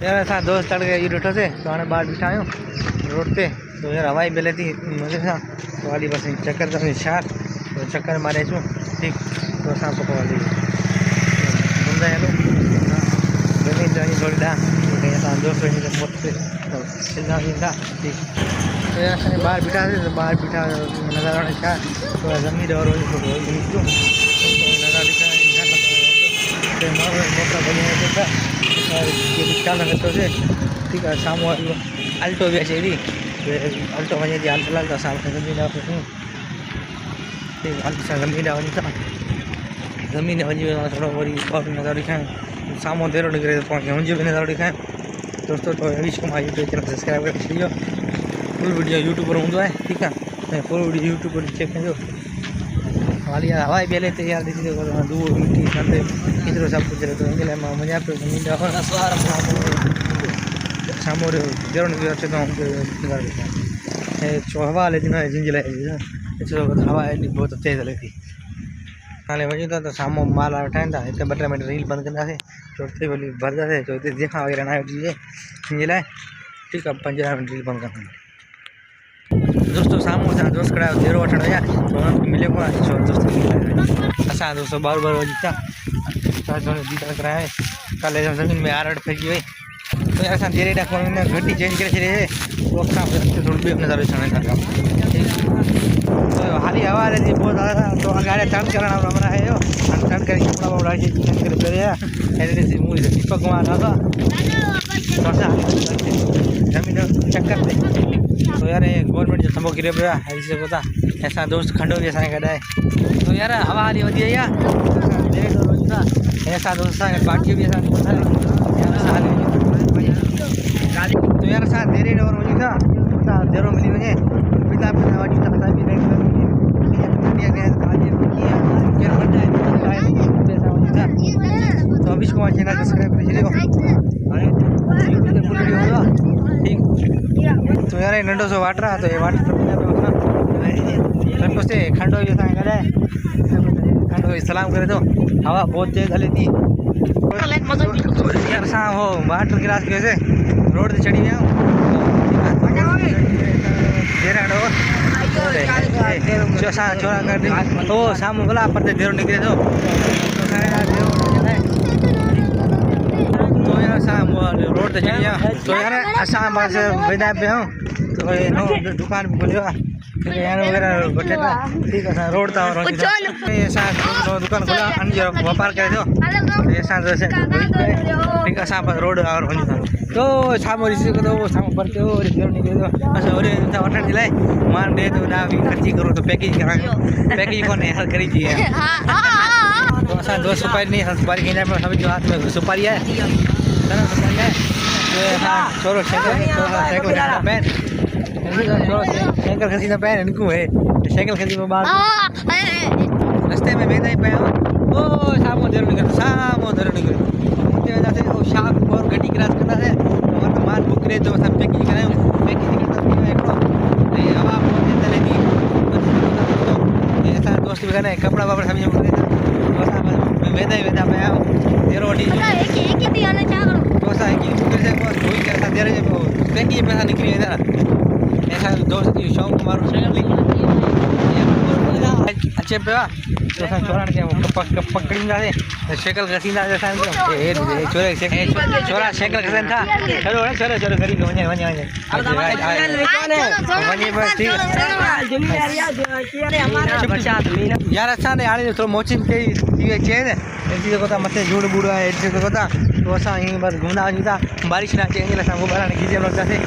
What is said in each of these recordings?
यार असां दोस्त चढ़ गए ॾिठो से तो हाणे ॿाहिरि बीठा आहियूं रोड ते तो यार हवा ई मिले थी मज़े सां तो वाली बस चक्कर तो छा तो चक्कर मारे अचूं ठीकु तो असां पोइ हली घुमंदा आहियूं ज़मीन वञी थोरी ॾांहुं कहीं असां दोस्त वञी त मौत ते सिधा वञूं था ठीकु तो यार असां ॿाहिरि बीठासीं तो ॿाहिरि बीठा नज़ारा हाणे छा थोरा ज़मीन और वञी थोरो ॾिसूं नज़ारा ॾिसण ख्याल रखो से ठीक है सामू अल्टो भी अचे थी अल्टो वजे थी हाल फिलहाल तो असां ज़मीन ठीक असां ज़मीन वञूं था ज़मीन वञी थोरो वरी नज़ारो ॾेखारियूं साम्हूं देरो निकिरे तो पाण खे हुनजो बि नज़ारो ॾेखारियूं दोस्तों तो Harish Kumar YouTube channel subscribe करे छॾियो फुल वीडियो यूट्यूब पर हूंदो आहे ठीकु आहे फुल वीडियो यूट्यूब पर चेक कजो हाली यार हवा पहले तो यार ॾिसी धूड़ मिट्टी संद एतिरो सभु कुझु रहे थो हिन लाइ मां वञा पियो ज़मीन साम्हूं देरो निकिरी अचे थो हवा हले थी न जिन जे लाइ हवा एॾी बहुत तेज़ हले थी हाणे वञूं था त साम्हूं माल वेठा आहिनि था हिते ॿ टे मिंट रील बंदि कंदासीं छो हिते वरी भरंदासीं छो हिते जेका वग़ैरह न अची वञे हिन जे लाइ ठीकु आहे 15 मिंट रील बंदि कंदासीं दोस्तों साम्हूं असां दोस्त खड़ा देरो वठण विया तो हुननि खे मिलियो कोन छो दोस्त असां दोस्त बार वञी था दीदार कराए कल ज़मीन में आरड़ फेंकी वई तो यार असां देरे ॾाको घटी चेंज करे छॾे तो असां थोरो ॿियो नज़ारो ॾिसण लॻा तो हाली हवा हले थी बहुत ज़्यादा तो अगाड़े टर्न करण वारो हमारा है यो टर्न करे कपड़ा वपड़ा चेंज करे पहले ऐसे मूवी से दीपक कुमार दादा तो असां ज़मीन चक्कर ते तो यार गवर्नमेंट जो थंबो गिरे पियो आहे हली सघो था असां दोस्त खंडो बि असांखे गॾु आहे तो यार हवा हली वधी वई आहे ऐसा दोस्त पार्टी भी तो यार असां देरे डोर वञूं था देरो मिली वञे पिता पिता वञूं था असां बि तो हरीश कुमार चैनल सब्सक्राइब करे छॾियो यूट्यूब ते फुल वीडियो हूंदो आहे ठीकु तो यार नंढो सो वाटर आहे तो ये वाटर संतोष से खंडो भी असांखे गॾु आहे खंडो सलाम करे थो हवा बहुत तेज़ हले थी यार असां हो वाटर गिलास कयोसीं रोड ते चढ़ी विया तो साम्हूं भला परते देरो निकिरे थो तो यार असां रोड ते चढ़ी विया तो यार असां बस वेंदा पिया आहियूं तो दुकान बि खोलियो आहे यार वगैरह वठे था ठीक है रोड था और असां दुकान खोला अन जो व्यापार करे थो असां ठीक है बस रोड और वञूं था तो साम्हूं ॾिसी सघो था साम्हूं परते देरो निकिरे थो असां वरी था वठण जे लाइ मां ॾे थो ॾा बि ख़र्ची करो तो पैकेज करायूं पैकेज कोन्हे हर ख़रीद जी है तो असां दोस्त सुपारी नहीं असां सुपारी खाईंदा आहियूं सभिनि जो हथ में सुपारी आहे सुपारी आहे छोरो साइकिल खसींदा पिया आहिनि निकूं हे साइकिल खसी में ॿार रस्ते में वेंदा ई पिया ओ साम्हूं देरो निकिरे साम्हूं देरो निकिरे हुते वेंदासीं उहो शाप और गड्डी क्रॉस कंदासीं मतिलबु माल बुकरे जो असां पैकेज करायूं पैकेज हिकिड़ो ऐं हवा हले थी असां दोस्त बि कंदा आहियूं कपिड़ा वपिड़ा सभिनी जो असां वेंदा ई वेंदा पिया आहियूं देरो वठी तो असां हिकु करे धोई करे असां देरे जो पैकेज पैसा निकिरी वेंदा ऐसा दोस्त शौक़ मारो अच्छे पे तो असां छोरा खे पकड़ींदासीं साइकिल घसींदासीं असांजो छोरा साइकिल घसनि था छॾो छॾो छॾो करी वञे वञे वञे यार असां हाणे थोरो मोचिन कई थी वई चए ॾिसी सघो था मथे झूड़ बूड़ आहे ॾिसी सघो था तो असां हीअं बसि घुमंदा वञूं था बारिश न अचे हिन लाइ असां मोबाइल हाणे खीचे वठंदासीं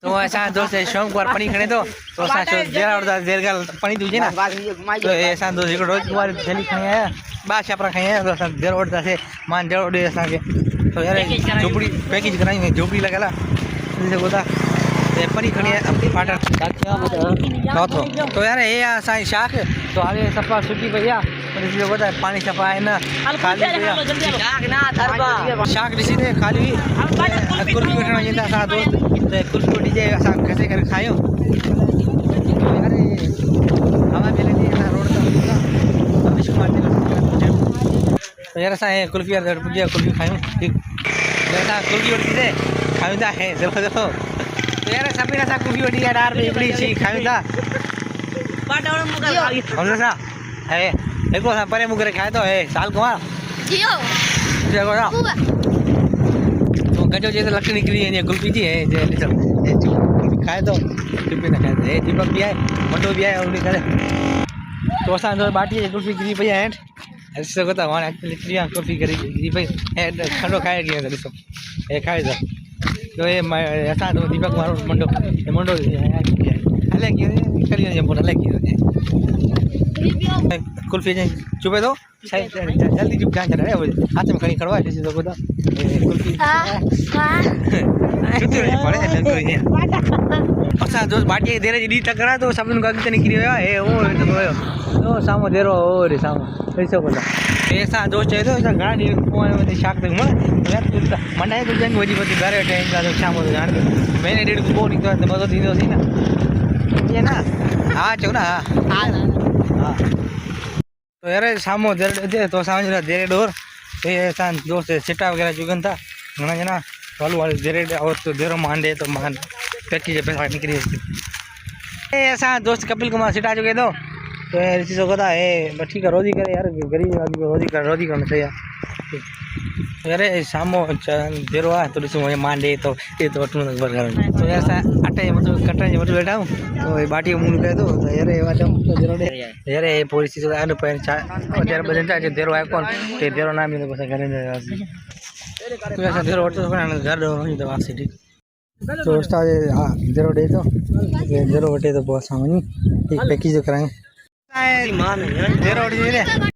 तो असां दोस्त शौक़ वार पणी खणे थो तो असां देर वठंदासीं देर ॻाल्हि पणी थी हुजे न तो असां दोस्त हिकिड़ो रोज़ वारी थैली खणी आया 2 छापरा खणी आया तो असां देर वठंदासीं मां देरो ॾे असांखे तो यार झोपड़ी पैकेज करायूं झोपड़ी लॻियल आहे ॾिसी सघो था परी खणी आया फाटक तो यार हे आहे असांजी शाख तो हाणे सफ़ा सुकी पई आहे ॾिसी सघो था पाणी सफ़ा आहे न ख़ाली शाख ॾिसी ॾे ख़ाली कुल्फी वठण वञनि था असां दोस्त कुल्फी वठी जे असां घसे करे खायूं हवा मिले थी असां रोड ते हरीश कुमार तो यार असां कुल्फी पुॼे कुल्फी खायूं ठीकु ऐसा कुल्फी वठी दे खाऊं था है चलो चलो यार सभी ना सा कुल्फी वठी यार डार में इकड़ी छी खाऊं था पाटावड़ा मुका खाई हम सा है देखो सा परे मुकरे खाए तो है साल को जियो देखो ना तो गजो जैसे लकड़ी निकली है ये कुल्फी जी है जे चल कुल्फी खाए तो कुल्फी ना खाए ए दीपक भी आए मोटो भी आए उन्हें करे तो असां जो बाटी कुल्फी गिरी पई है ऐसे को तो वहां एक्चुअली कुल्फी गिरी पई है खंडो खाए गया तो ॾिसो ए खाए जा तो ये असां तो दीपक मारो मंडो हले की करी ने बोल हले की कुल्फी जे चुपे दो जल्दी चुप जान चढ़े हाथ में खड़ी खड़वा जैसे तो कुल्फी छुट्टी नहीं पड़े लंगो ये असा जो बाटी देरे जी तकड़ा तो सबन को अगते निकली है ए ओ तो सामो देरो ओ रे सामो ऐसे बोला ऐसा दोस्त है तो गाड़ी को शाक तक यार मना है तो जंग वजी बती घरे टाइम का तो शाम को जान मैंने डेढ़ को बोल निकल तो मदद दीनो सी ना ये ना हां चो ना हां तो यार सामो दे तो समझ देरे डोर ये सान दोस्त सिटा वगैरह जुगन था घना जना वालू वाले देरे और तो देरो मांडे तो मान पेटी जे पैसा निकली ए ऐसा दोस्त कपिल कुमार सिटा चुके तो इसी को था है बट ठीक है रोजी करे यार गरीब आदमी को रोजी करना चाहिए यार शामो देरो आ तो दिसो ये मांडे तो ये तो टू नंबर कर तो ऐसा आटे मतलब कटा जे मतलब बैठा हूं तो ये बाटी मुंह कह दो यार ये वाला तो देरो दे यार ये पुलिस से आने पे चार यार बजन ता देरो है कौन ते देरो नाम ये बस करे तो ऐसा देरो तो घर दो तो वासी ठीक तो उस्ताद हां देरो दे तो ये देरो वटे तो बहुत सामने एक पैकेज कराएं देरो